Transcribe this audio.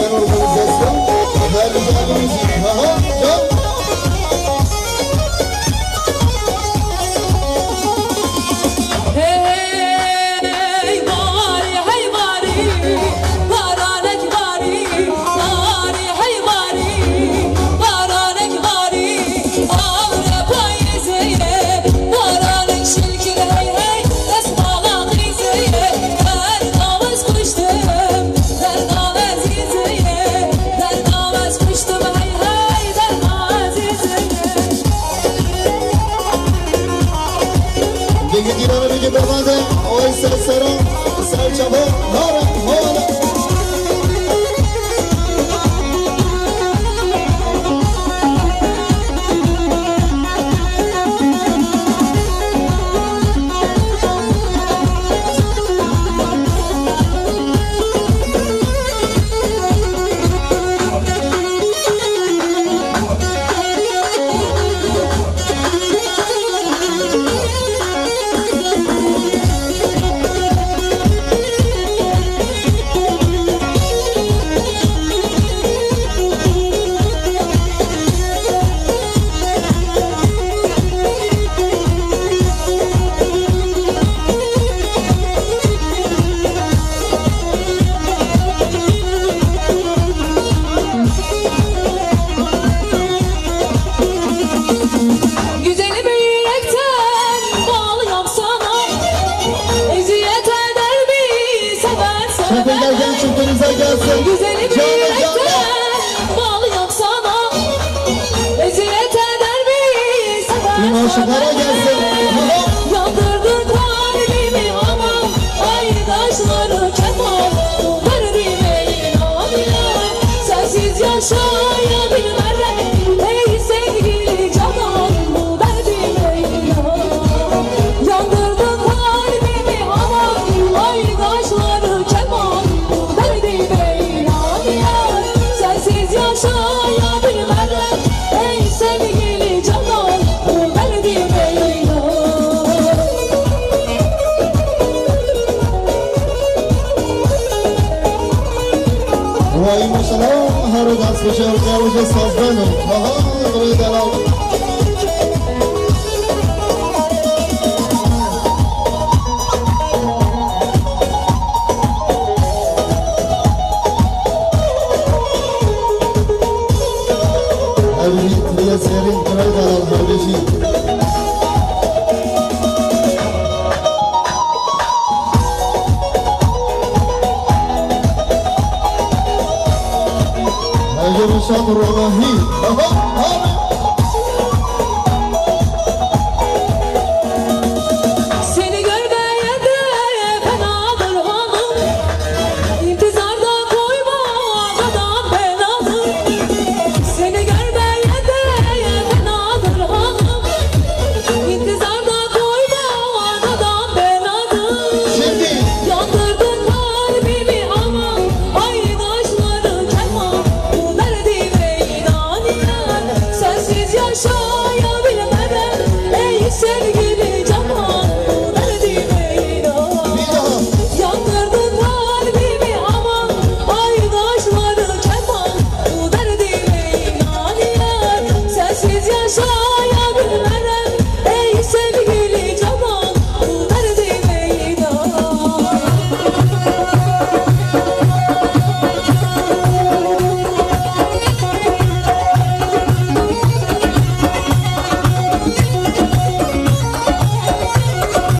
güzel organizasyon. Değerli canımız. Can. Güzeli bir yürekten bağlıyam sana. Eziyet eder bir sever yandırdın kalbimi aman. Ay taşları keman derdime inanıyorum. Sensiz yaşayabilmem. Ey sevgili canan bu derdime inan. Yandırdın kalbimi aman. Ay taşları keman derdime inan. Sensiz yaşayabilmem. Ey sevgili canan bu derdime inan. Vay maşallah, her dans geçer hoca sazlanır. Aha, dolayı delal. Evli triye serin dolayı delal kardeşim. Ege Ruşan Ronahi. Aha, aha.